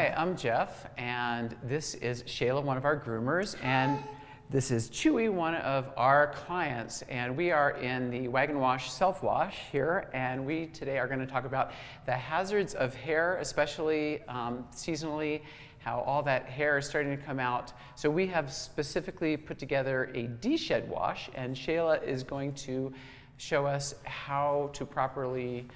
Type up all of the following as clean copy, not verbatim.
Hi, I'm Jeff, and this is Shayla, one of our groomers, and this is Chewy, one of our clients, and we are in the Wagon Wash Self-Wash here, and we today are going to talk about the hazards of hair, especially seasonally, how all that hair is starting to come out. So we have specifically put together a de-shed wash, and Shayla is going to show us how to properly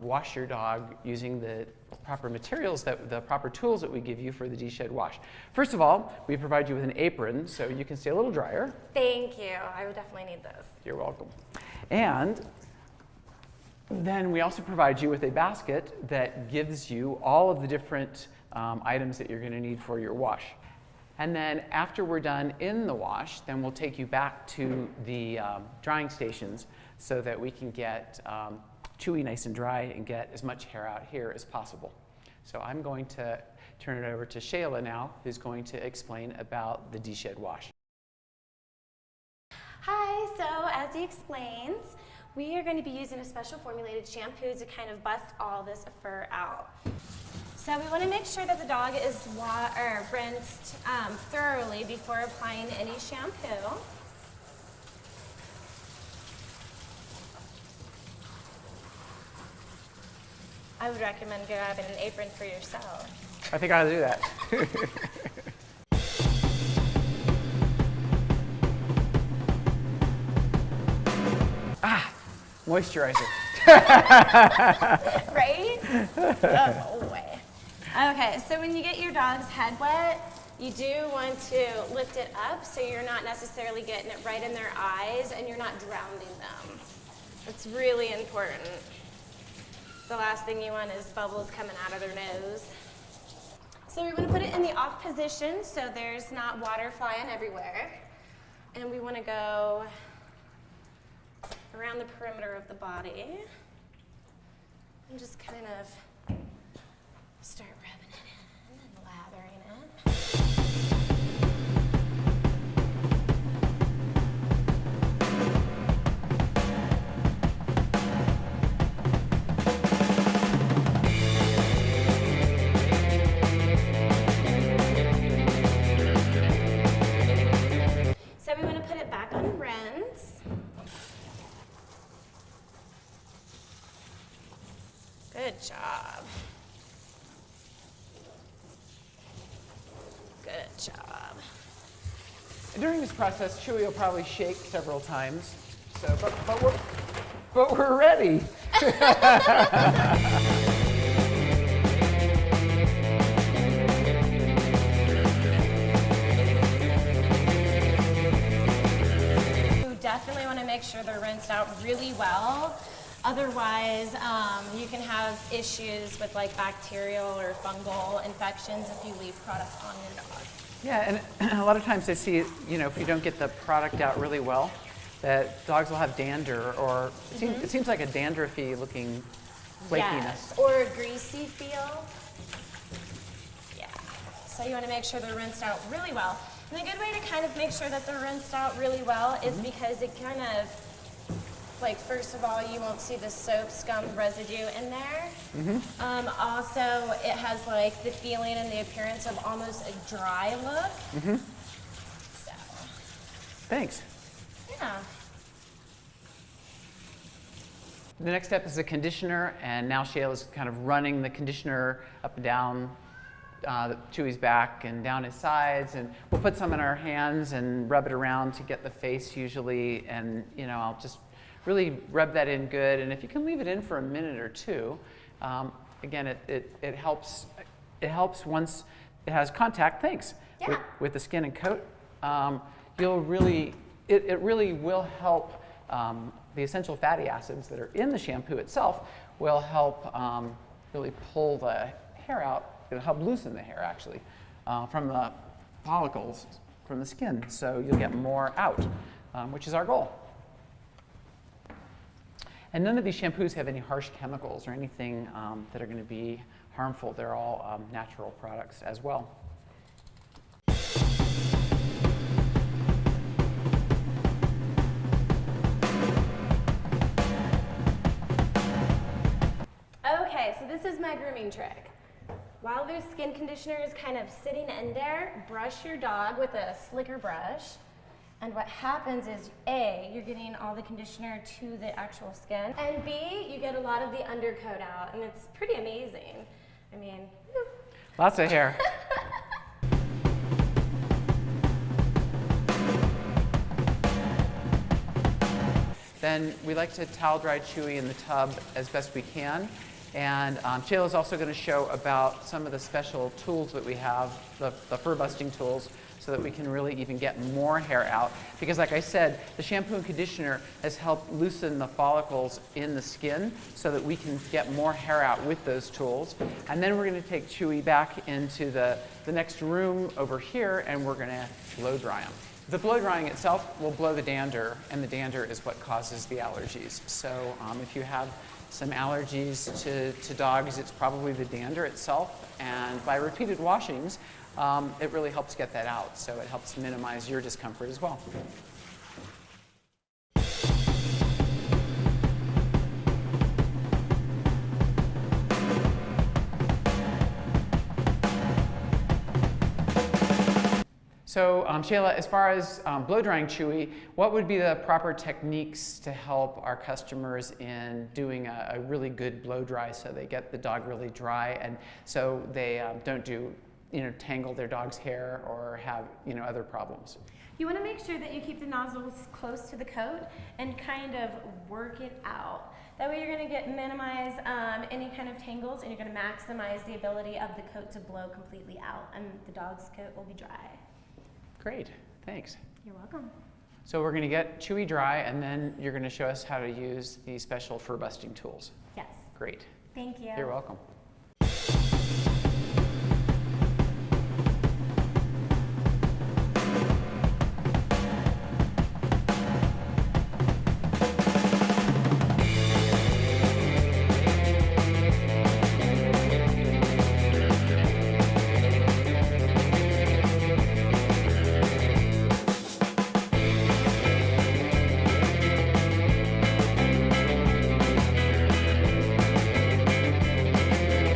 wash your dog using the proper materials, the proper tools that we give you for the de-shed wash. First of all, we provide you with an apron so you can stay a little drier. Thank you. I would definitely need this. You're welcome. And then we also provide you with a basket that gives you all of the different items that you're going to need for your wash. And then after we're done in the wash, then we'll take you back to the drying stations so that we can get Chewy nice and dry and get as much hair out here as possible. So I'm going to turn it over to Shayla now, who's going to explain about the de-shed wash. Hi, so as he explains, we are going to be using a special formulated shampoo to kind of bust all this fur out. So we want to make sure that the dog is rinsed thoroughly before applying any shampoo. I would recommend grabbing an apron for yourself. I think I ought to do that. Moisturizer. Right? Oh, way. Okay, so when you get your dog's head wet, you do want to lift it up so you're not necessarily getting it right in their eyes and you're not drowning them. It's really important. The last thing you want is bubbles coming out of their nose. So we want to put it in the off position so there's not water flying everywhere. And we want to go around the perimeter of the body and just kind of start rubbing it in and lathering it. So we want to put it back on rinse. Good job. Good job. During this process, Chewy will probably shake several times. So, but we're ready. You definitely want to make sure they're rinsed out really well. Otherwise, you can have issues with like bacterial or fungal infections if you leave product on your dog. Yeah, and a lot of times I see, if you don't get the product out really well, that dogs will have dander, or it seems like a dandruffy looking flakiness. Yes, or a greasy feel. Yeah, so you want to make sure they're rinsed out really well. And a good way to kind of make sure that they're rinsed out really well is because it kind of, like, first of all, you won't see the soap scum residue in there. Also, it has like the feeling and the appearance of almost a dry look. So. Thanks. Yeah. The next step is the conditioner, and now Shayla's kind of running the conditioner up and down Chewy's back and down his sides, and we'll put some in our hands and rub it around to get the face usually, and I'll just really rub that in good, and if you can leave it in for a minute or two, again, it helps once it has contact, with the skin and coat. It really will help, the essential fatty acids that are in the shampoo itself will help really pull the hair out. It'll help loosen the hair actually from the follicles from the skin, so you'll get more out, which is our goal. And none of these shampoos have any harsh chemicals or anything that are going to be harmful. They're all natural products as well. Okay, so this is my grooming trick. While their skin conditioner is kind of sitting in there, brush your dog with a slicker brush. And what happens is, A, you're getting all the conditioner to the actual skin, and B, you get a lot of the undercoat out, and it's pretty amazing. I mean, whew. Lots of hair. Then we like to towel dry Chewy in the tub as best we can. And Shayla is also going to show about some of the special tools that we have, the fur busting tools, so that we can really even get more hair out. Because like I said, the shampoo and conditioner has helped loosen the follicles in the skin so that we can get more hair out with those tools. And then we're going to take Chewy back into the next room over here, and we're going to blow dry him. The blow drying itself will blow the dander, and the dander is what causes the allergies. So if you have some allergies to dogs, it's probably the dander itself, and by repeated washings, it really helps get that out, so it helps minimize your discomfort as well. So Shayla, as far as blow drying Chewy, what would be the proper techniques to help our customers in doing a really good blow dry so they get the dog really dry and so they don't tangle their dog's hair or have other problems? You want to make sure that you keep the nozzles close to the coat and kind of work it out. That way you're going to minimize any kind of tangles, and you're going to maximize the ability of the coat to blow completely out, and the dog's coat will be dry. Great, thanks. You're welcome. So we're going to get Chewy dry, and then you're going to show us how to use the special fur busting tools. Yes. Great. Thank you. You're welcome.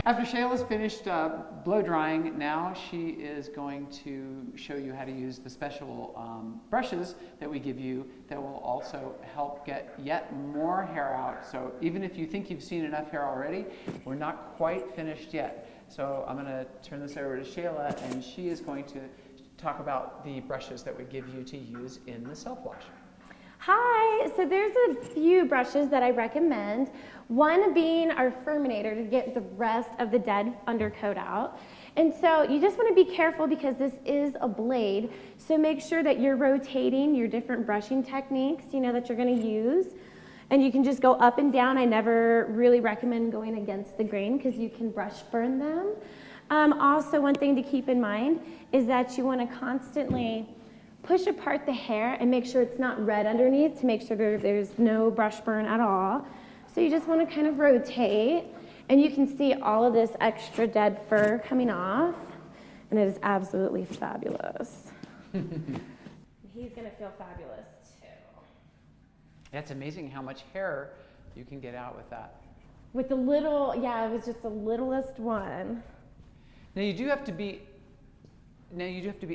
After Shayla's finished blow drying, now she is going to show you how to use the special brushes that we give you that will also help get yet more hair out. So even if you think you've seen enough hair already, we're not quite finished yet. So I'm going to turn this over to Shayla, and she is going to talk about the brushes that we give you to use in the self-wash. Hi, so there's a few brushes that I recommend. One being our Furminator to get the rest of the dead undercoat out. And so you just want to be careful because this is a blade. So make sure that you're rotating your different brushing techniques, that you're going to use. And you can just go up and down. I never really recommend going against the grain because you can brush burn them. Also, one thing to keep in mind is that you want to constantly push apart the hair and make sure it's not red underneath to make sure there's no brush burn at all. So you just want to kind of rotate, and you can see all of this extra dead fur coming off, and it is absolutely fabulous. He's going to feel fabulous too. It's amazing how much hair you can get out with that. With the little, it was just the littlest one. Now you do have to be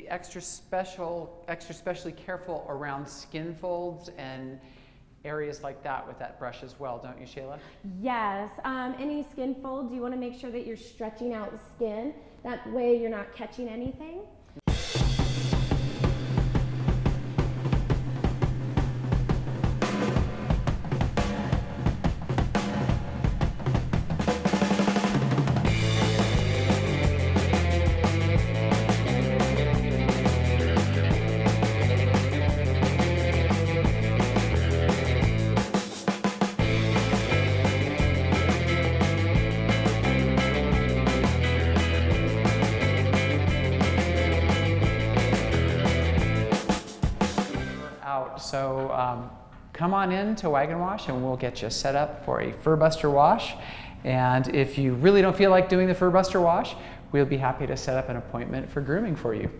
extra specially careful around skin folds and areas like that with that brush as well, don't you, Shayla? Yes. Any skin folds, you want to make sure that you're stretching out the skin. That way you're not catching anything. So come on in to Wagon Wash and we'll get you set up for a fur buster wash. And if you really don't feel like doing the fur buster wash, we'll be happy to set up an appointment for grooming for you.